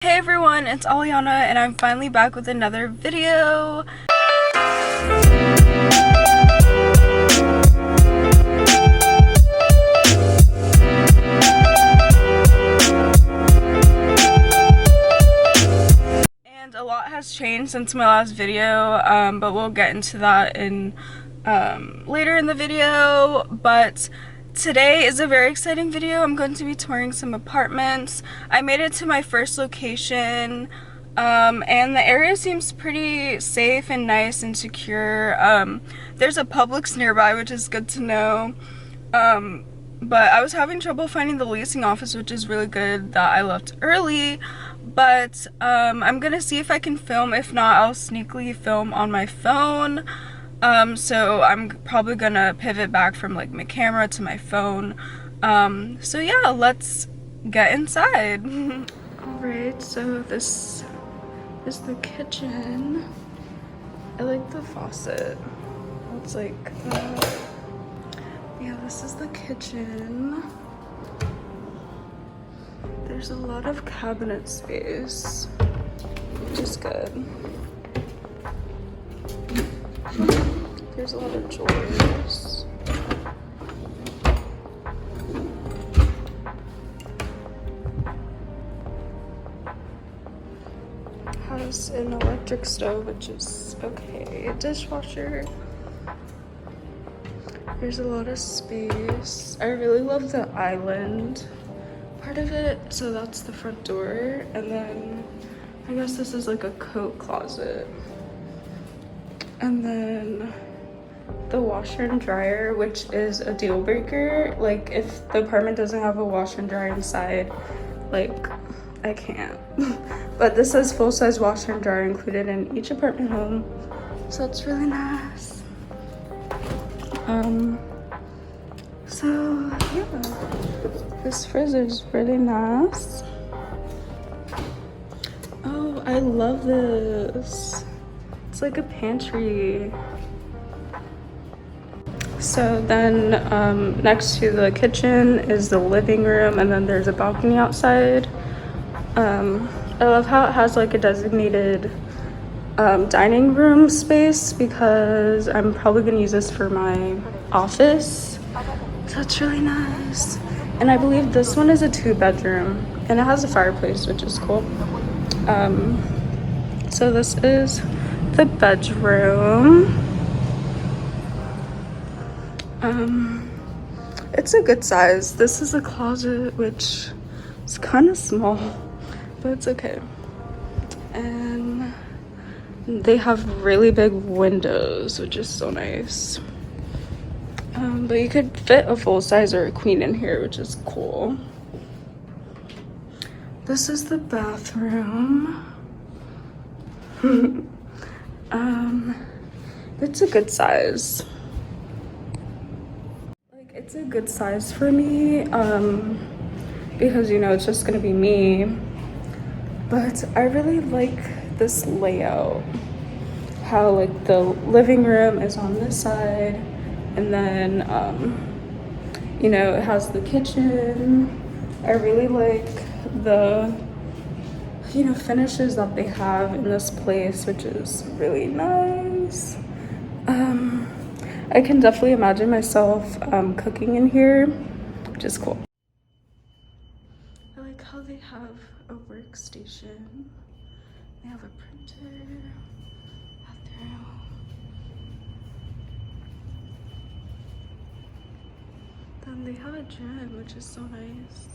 Hey everyone, it's Aliana and I'm finally back with another video. And a lot has changed since my last video, but we'll get into that in later in the video. But today is a very exciting video. I'm going to be touring some apartments. I made it to my first location, and the area seems pretty safe and nice and secure. There's a Publix nearby, which is good to know. But I was having trouble finding the leasing office, which is really good that I left early. But I'm gonna see if I can film. If not, I'll sneakily film on my phone. So I'm probably gonna pivot back from like my camera to my phone. So yeah, let's get inside. Alright, so this is the kitchen. I like the faucet. It's like yeah, this is the kitchen. There's a lot of cabinet space, which is good. There's a lot of drawers. Has an electric stove, which is okay. A dishwasher. There's a lot of space. I really love the island part of it. So that's the front door. And then I guess this is like a coat closet. And then the washer and dryer, which is a deal breaker. Like if the apartment doesn't have a washer and dryer inside, like I can't. But this says full-size washer and dryer included in each apartment home. So it's really nice. So yeah, this fridge is really nice. Oh, I love this. It's like a pantry. So then next to the kitchen is the living room, and then there's a balcony outside. I love how it has like a designated dining room space because I'm probably gonna use this for my office. So it's really nice. And I believe this one is a 2-bedroom and it has a fireplace, which is cool. So this is the bedroom. It's a good size. This is a closet, which is kind of small, but it's okay. And they have really big windows, which is so nice. But you could fit a full size or a queen in here, which is cool. This is the bathroom. It's a good size. Like it's a good size for me, because you know it's just gonna be me. But I really like this layout. How like the living room is on this side, and then you know, it has the kitchen. I really like the, you know, finishes that they have in this place, which is really nice. I can definitely imagine myself cooking in here, which is cool. I like how they have a workstation. They have a printer, bathroom. Then they have a gym, which is so nice.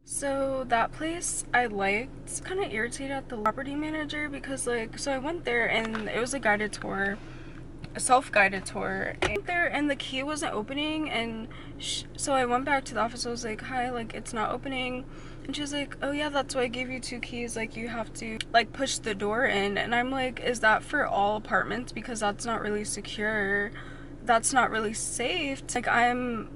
So that place I liked. Kind of irritated at the property manager because like, so I went there and it was a guided tour, a self-guided tour. I went there and the key wasn't opening, and so I went back to the office. I was like, hi, like it's not opening. And she was like, oh yeah, that's why I gave you 2 keys, like you have to like push the door in. And I'm like, is that for all apartments? Because that's not really secure, that's not really safe. Like I'm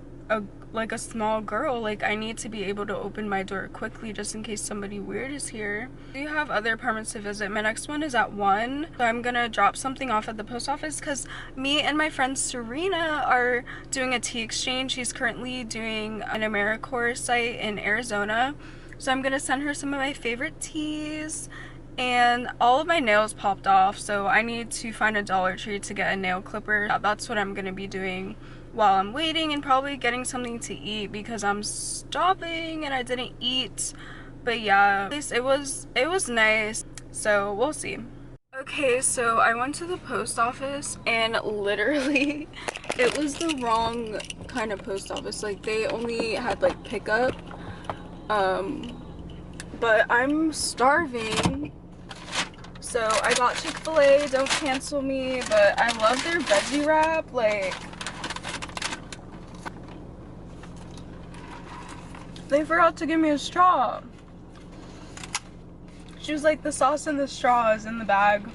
like a small girl. Like, I need to be able to open my door quickly just in case somebody weird is here. We have other apartments to visit. My next one is at 1, so I'm gonna drop something off at the post office because me and my friend Serena are doing a tea exchange. She's currently doing an AmeriCorps site in Arizona, so I'm gonna send her some of my favorite teas. And all of my nails popped off, so I need to find a Dollar Tree to get a nail clipper. That's what I'm gonna be doing while I'm waiting, and probably getting something to eat because I'm stopping and I didn't eat. But yeah, it was nice, so we'll see. Okay, so I went to the post office and literally it was the wrong kind of post office. Like, they only had like pickup, but I'm starving. So I got Chick-fil-A, don't cancel me, but I love their veggie wrap. Like, they forgot to give me a straw. She was like, the sauce and the straw is in the bag.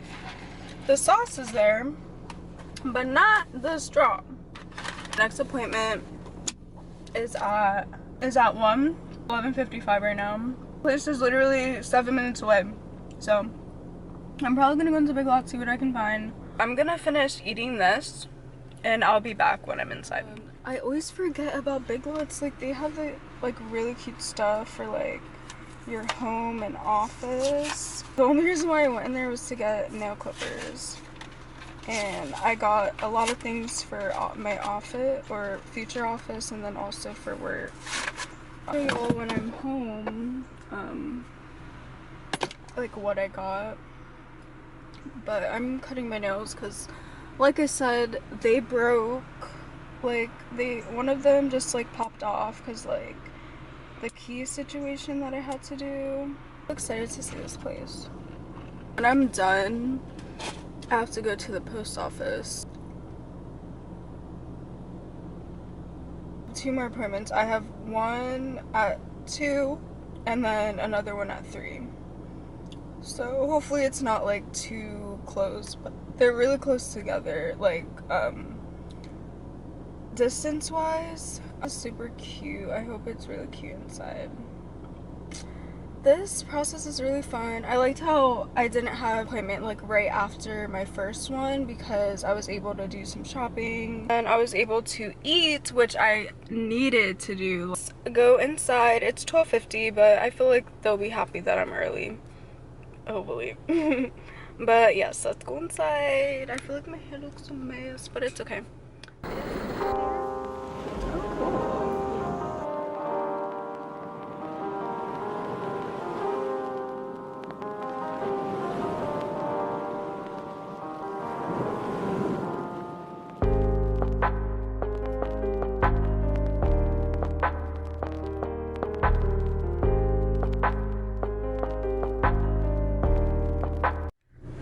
The sauce is there, but not the straw. Next appointment is at 1, 11:55 right now. Place is literally 7 minutes away, so I'm probably gonna go into Big Lots, see what I can find. I'm gonna finish eating this and I'll be back when I'm inside. I always forget about Big Lots. Like, they have the like really cute stuff for like your home and office. The only reason why I went in there was to get nail clippers, and I got a lot of things for my office or future office, and then also for work. I'll show you all when I'm home like what I got. But I'm cutting my nails because, like I said, they broke. Like, one of them just like popped off because like the key situation that I had to do. I'm excited to see this place. When I'm done, I have to go to the post office. 2 more appointments. I have one at 2 and then another one at 3. So hopefully it's not like too close, but they're really close together, like distance wise. It's super cute. I hope it's really cute inside. This process is really fun. I liked how I didn't have an appointment like right after my first one because I was able to do some shopping and I was able to eat, which I needed to do. Let's go inside. It's 12:50, but I feel like they'll be happy that I'm early, hopefully. But yes, let's go inside. I feel like my hair looks a mess, but it's okay.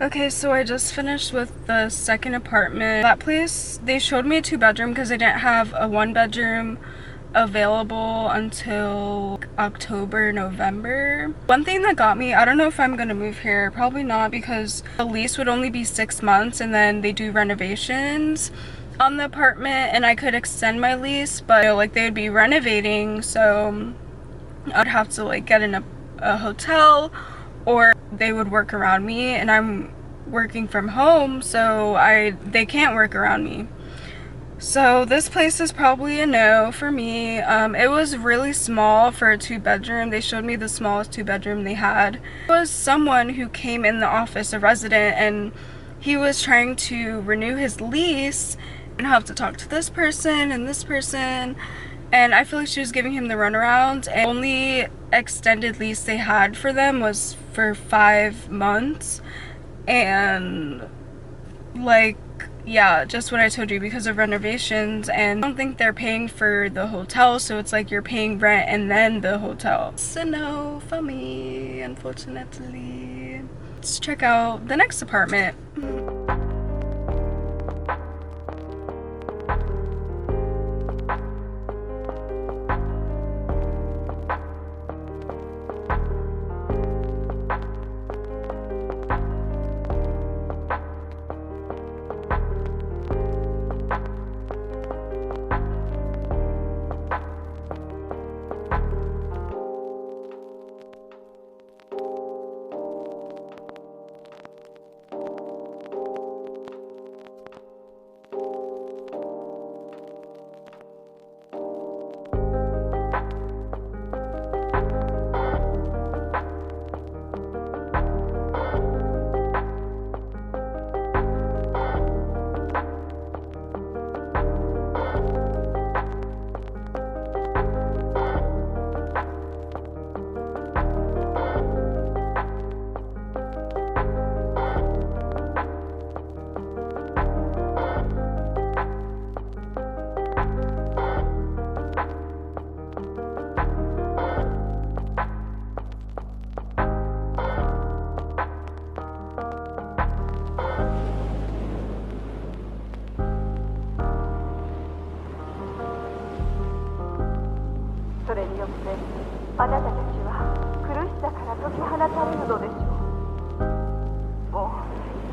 Okay, so I just finished with the second apartment. That place, they showed me a 2-bedroom because they didn't have a 1-bedroom available until October, November. One thing that got me, I don't know if I'm gonna move here, probably not, because the lease would only be 6 months and then they do renovations on the apartment and I could extend my lease, but you know, like, they would be renovating, so I'd have to like get in a hotel, or they would work around me, and I'm working from home, so they can't work around me. So this place is probably a no for me. It was really small for a 2-bedroom. They showed me the smallest 2-bedroom they had. It was someone who came in the office, a resident, and he was trying to renew his lease and have to talk to this person and this person, and I feel like she was giving him the runaround, and only extended lease they had for them was for 5 months. And like, yeah, just what I told you, because of renovations, and I don't think they're paying for the hotel, so it's like you're paying rent and then the hotel. So no for me, unfortunately. Let's check out the next apartment. それによってあなたたちは苦しさから解き放たれるのでしょう。もう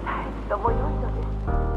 絶えずとも良いのです。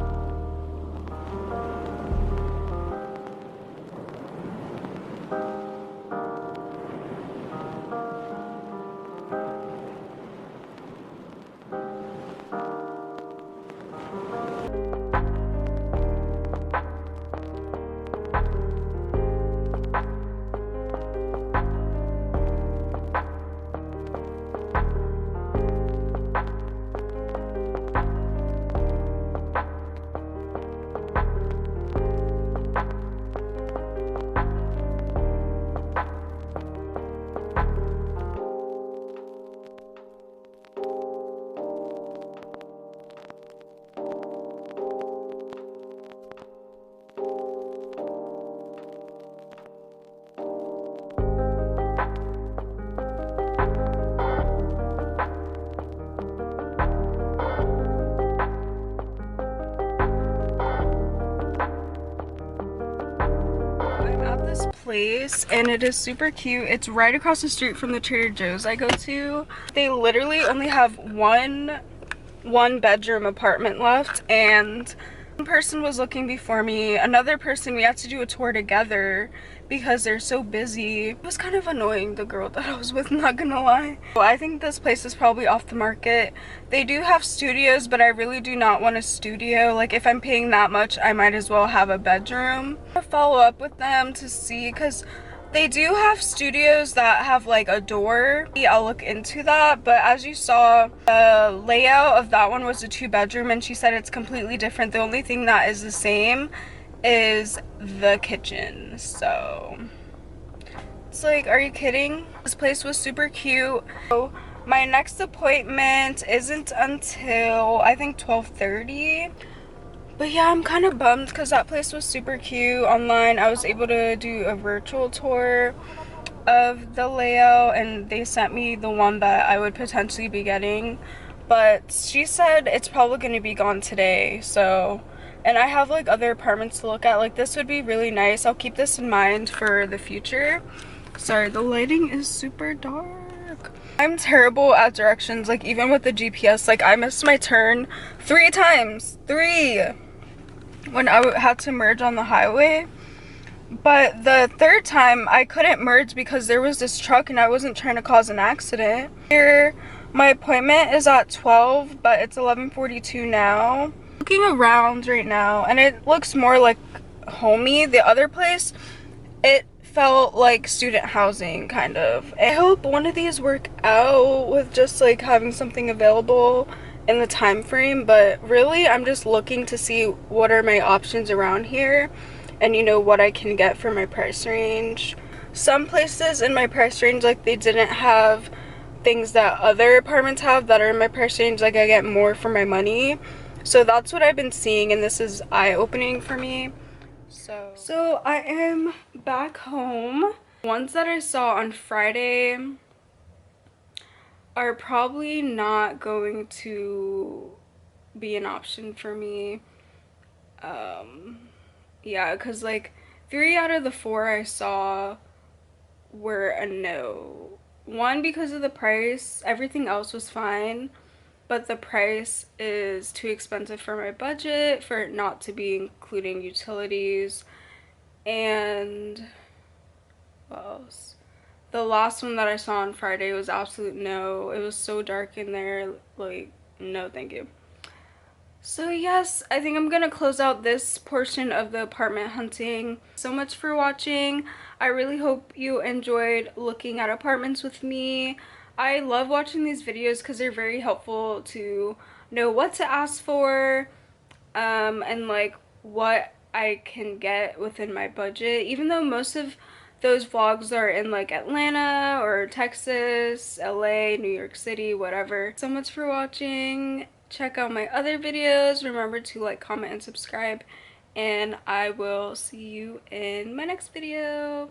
Place and it is super cute. It's right across the street from the Trader Joe's I go to. They literally only have one bedroom apartment left, and one person was looking before me. Another person, we had to do a tour together because they're so busy. It was kind of annoying, the girl that I was with, not gonna lie. Well, I think this place is probably off the market. They do have studios, but I really do not want a studio. Like, if I'm paying that much, I might as well have a bedroom. I'll follow up with them to see, because they do have studios that have like a door. I'll look into that, but as you saw, the layout of that one was a 2-bedroom, and she said it's completely different. The only thing that is the same is the kitchen. So it's like, are you kidding? This place was super cute. So my next appointment isn't until I think 12:30. But yeah, I'm kind of bummed because that place was super cute. Online, I was able to do a virtual tour of the layout, and they sent me the one that I would potentially be getting. But she said it's probably going to be gone today, so... And I have like other apartments to look at. Like, this would be really nice. I'll keep this in mind for the future. Sorry, the lighting is super dark. I'm terrible at directions, like even with the GPS. Like, I missed my turn 3 times. 3! When I had to merge on the highway. But the 3rd time I couldn't merge because there was this truck and I wasn't trying to cause an accident. Here, my appointment is at 12, but it's 11:42 now. Looking around right now, and it looks more like homey. The other place, it felt like student housing, kind of. I hope one of these work out with just like having something available in the time frame, but really I'm just looking to see what are my options around here, and you know, what I can get for my price range. Some places in my price range, like, they didn't have things that other apartments have that are in my price range. Like, I get more for my money, so that's what I've been seeing, and this is eye-opening for me. So I am back home. Ones that I saw on Friday are probably not going to be an option for me. Yeah, because like 3 out of the 4 I saw were a no. One, because of the price. Everything else was fine, but the price is too expensive for my budget, for it not to be including utilities. And what else? The last one that I saw on Friday was absolute no. It was so dark in there, like, no thank you. So yes, I think I'm gonna close out this portion of the apartment hunting. So much for watching. I really hope you enjoyed looking at apartments with me. I love watching these videos because they're very helpful to know what to ask for, and like what I can get within my budget, even though most of those vlogs are in like Atlanta or Texas, LA, New York City, whatever. So much for watching. Check out my other videos. Remember to like, comment, and subscribe, and I will see you in my next video.